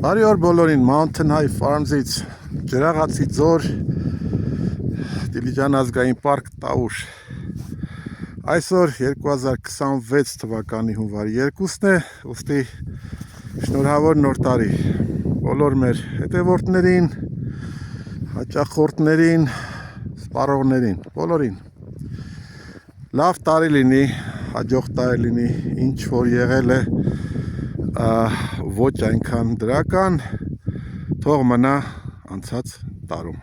Բարի օր բոլորին, Mountain High Farms-ից Ջրաղացի ձոր Դիլիջան ազգային պարկ Տավուշ։ Այսօր 2026 թվականի հունվարի 2-ն է, ուստի շնորհավոր նոր տարի բոլոր մեր հետևորդներին, հաճախորդներին, սպառողներին, բոլորին։ Լավ տարի լինի, հաջող տարի լինի, ինչ որ եղել է ոչ այնքան դրական, թող մնա անցած տարում։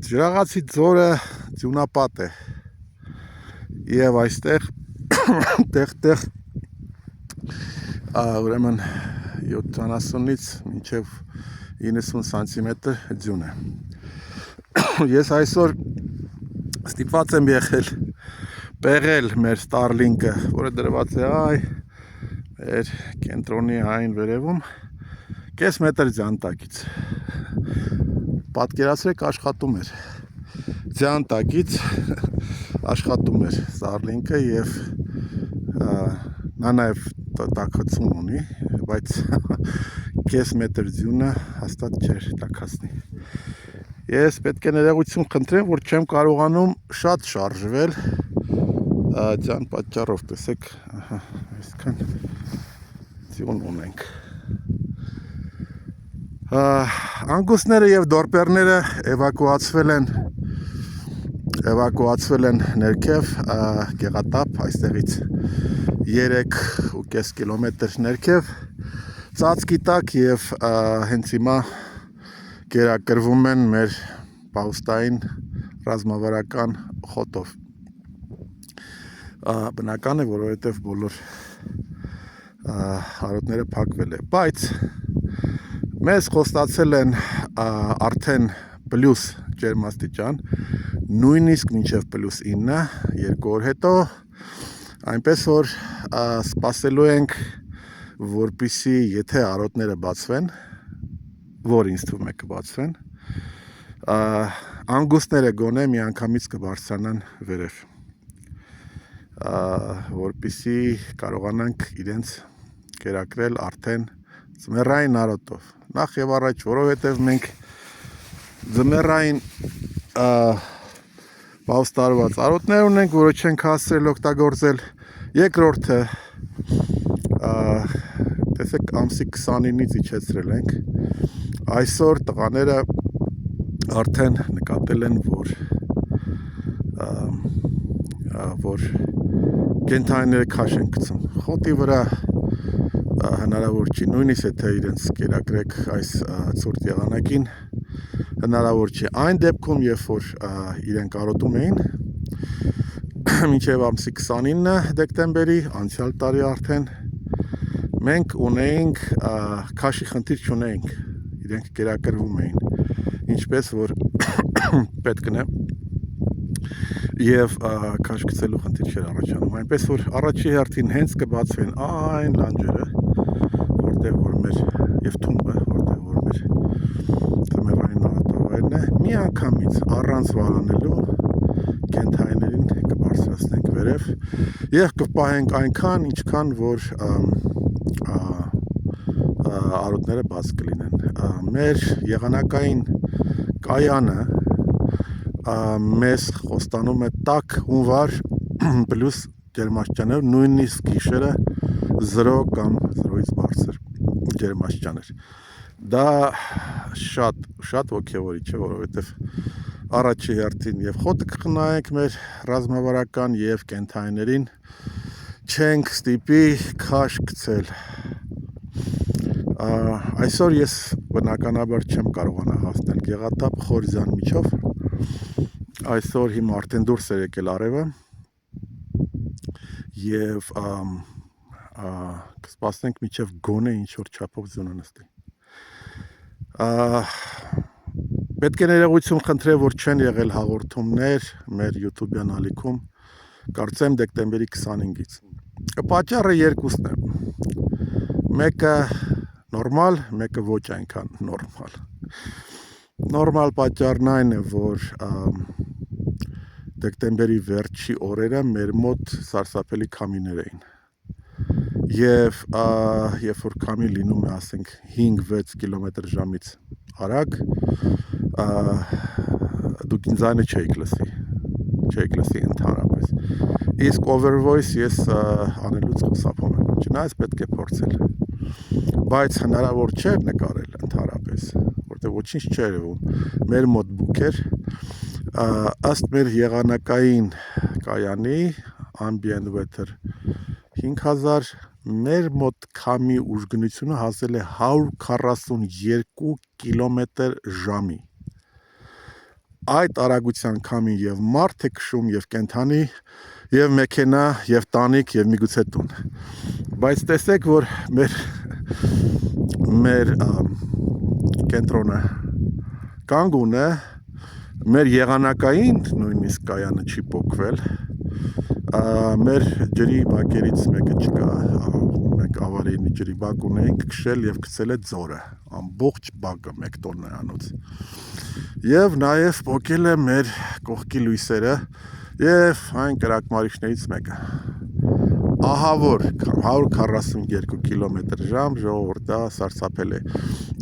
Ջրաղացի ձորը ձյունապատ է եւ այստեղ տեղ ուրեմն 70-ից մինչև 90 սանտիմետր ձյուն է։ Ես այսօր ստիպված եմ եղել պեղել մեր Starlink-ը, որը դրված է մեր կենտրոնի այն վերևում, կես մետր ձյան տակից։ Պատկերացրեք, աշխատում էր ձյան տակից, աշխատում էր Starlink-ը եւ նա նաեւ տաքացում ունի, բայց կես մետր ձյունը հաստատ չէր տաքացնի։ Ես պետք է ներողություն խնդրեմ, որ չեմ կարողանում շատ շարժվել ձյան պատճառով, տեսեք, այսքան ձյուն ունենք։ Անգուսները եւ դորպերները էվակուացվել են ներքև Գեղատապ, այստեղից 3.5 կիլոմետր ներքև ծածկի տակ եւ հենց հիմա կերակրվում են մեր պահուստային ռազմավարական խոտով։ Բնական է, որովհետեւ բոլոր հարոտները փակվել է, բայց մեզ խոստացել են արդեն պլյուս ջերմաստիճան, նույնիսկ մինչև +9, 2 օր հետո, այնպես որ սպասելու ենք, որպեսզի եթե արոտները բացվեն, որ ինձ թվում է կբացվեն, անգուստները գոնե միանգամից կբարձրանան վերև, որպեսզի կարողանանք իրենց կերակրել արդեն ձմեռային արոտով։ Նախ եւ առաջ, որովհետեւ մենք ձմեռային պահուստարված արոտներ ունենք, որը չենք հասցրել օգտագործել։ Երկրորդը, տեսեք, ամսի 29-ից իջեցրել ենք։ Այսօր տղաները արդեն նկատել են, որ կենդանիները քաշ են գցում։ Խոտի վրա հնարավոր չի, նույնիսկ եթե իրենց կերակրեք այս ցուրտ եղանակին, հնարավոր չի։ Այն դեպքում, երբ որ իրենք արոտում էին, մինչև ամսի 29 դեկտեմբերի, անցյալ տարի արդեն, մենք ունեինք քաշի խնդիր չունեինք, իրենք կերակրվում էին, ինչպես որ պետք է եւ քաշ գցելու խնդիր չէր առաջանում, այնպես որ առաջի հերթին հենց կբացվեն այն լանջերը, որտեղ որ մեր եւ թումբը, որտեղ որ մեր թմերային արոտավայրն է, միանգամից առանց վարանելու կենդանիներին կբարձրացնենք վերև եւ կպահենք այնքան, ինչքան որ արոտները բաց կլինեն։ Մեր եղանակային կայանը մեզ խոստանում է տաք հունվար պլյուս ջերմաստիճաններ, նույնիսկ գիշերը 0 կամ 0-ից բարձր ջերմաստիճաններ։ Դա շատ ոգևորիչ է, որովհետև առաջի հերթին եւ խոտը կխնայենք մեր ռազմավարական եւ կենդանիներին չենք ստիպի քաշ գցել։ Այսօր ես բնականաբար չեմ կարողանա հասնել Գեղատապ Խորիզան միջով։ Այսօր հիմա արդեն դուրս է եկել արևը եւ կսպասենք միջև գոնե ինչ որ չափով ձյունը նստի։ Պետք է ներողություն խնդրեմ, որ չեն եղել հաղորդումներ մեր YouTube-յան ալիքում, կարծեմ դեկտեմբերի 25-ից։ Պատճառը երկուսն է։ Մեկը նորմալ, մեկը ոչ այնքան նորմալ։ Նորմալ պատճառն այն է, որ դեկտեմբերի վերջի օրերը մեր մոտ սարսափելի քամիներ էին։ Եվ երբ որ քամի լինում է, ասենք 5-6 կմ/ժ-ից արագ, դուք ինձանը չէիք լսի ընդհանրապես։ Իսկ overvoice ես անելուց խուսափում եմ, չնայած պետք է փորձել։ Բայց հնարավոր չէր նկարել ընդհանրապես, որտեղ ոչինչ չէր երևում։ Մեր մոտ բուք էր, ըստ մեր եղանակային կայանի ambient weather 5000, մեր մոտ քամի ուժգնությունը հասել է 142 կմ/ժ-ի։ Այդ արագության քամին եւ մարդ է քշում, եւ կենթանի, եւ մեքենա, եւ տանիք, եւ միգուցե տուն։ Բայց տեսեք, որ մեր կենտրոնը կանգուն է, մեր եղանակային նույնիսկ կայանը չի փոկվել, մեր ջրի բակերից մեկը չկա, մենք ավարիի ջրի բակ ունենք, քշել եւ գցել է ձորը, ամբողջ բակը 1 տոննաանոց։ Եվ նաեւ փոկել է մեր կողքի լույսերը եւ այն կրակմարիչներից մեկը։ Ահավոր 142 կմ/ժ ժողովուրդը սարսափել է։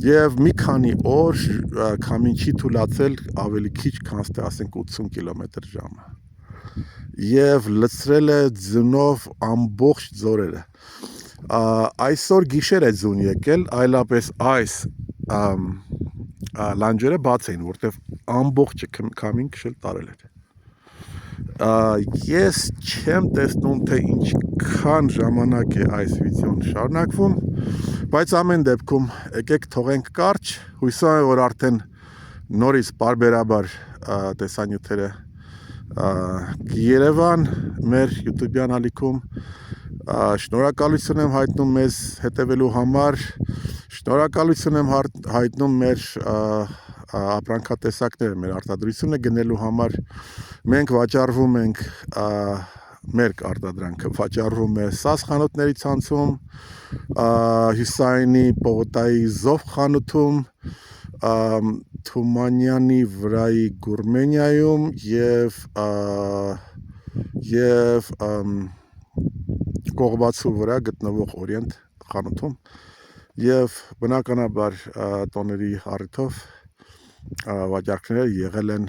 Եվ մի քանի օր քամին չի թուլացել ավելի քիչ, քան ասենք 80 կմ/ժ։ Եվ լցրել է ձյունով ամբողջ ձորերը։ Այսօր գիշեր է ձյուն եկել, այլապես այս լանջերը բաց էին, որտեվ ամբողջը քամին քշել տարել էր։ Ես չեմ տեսնում, թե ինչքան ժամանակ է այս վիդեոն շարունակվում, բայց ամեն դեպքում եկեք թողենք կարճ, հույսով եմ, որ արդեն նորից պարբերաբար տեսանյութերը կերևան մեր YouTube-յան ալիքում։ Շնորհակալություն եմ հայտնում մեզ հետևելու համար, շնորհակալություն եմ հայտնում մեր ապրանքատեսակները, մեր արտադրությունը գնելու համար։ Մենք վաճառվում ենք, մեր արտադրանքը վաճառվում է SAS խանութների ցանցում, Հյուսայինի Պողոտայի Զով խանութում, Թումանյանի վրայի Գուրմենիայում եւ Կողբացու վրա գտնվող Օրիենտ խանութում, եւ բնականաբար տոների առիթով վաճառքները եղել են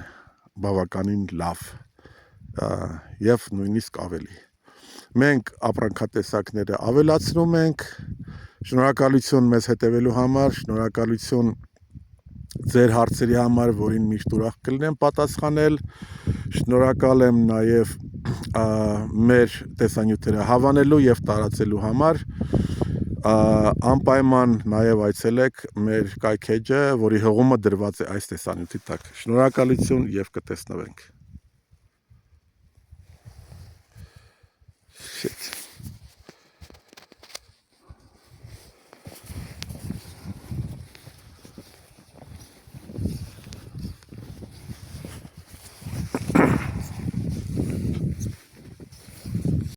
բավականին լավ եւ նույնիսկ ավելի։ Մենք ապրանքատեսակները ավելացնում ենք, շնորհակալություն մեզ հետևելու համար, շնորհակալություն ձեր հարցերի համար, որին միշտ ուրախ կլինեմ պատասխանել, շնորհակալ եմ նաեւ մեր տեսանյութերը հավանելու եւ տարածելու համար, անպայման նաեւ այցելեք մեր կայքեջը, որի հղումը դրված է այս տեսանյութի տակ։ Շնորհակալություն եւ կտեսնվենք։ Shit.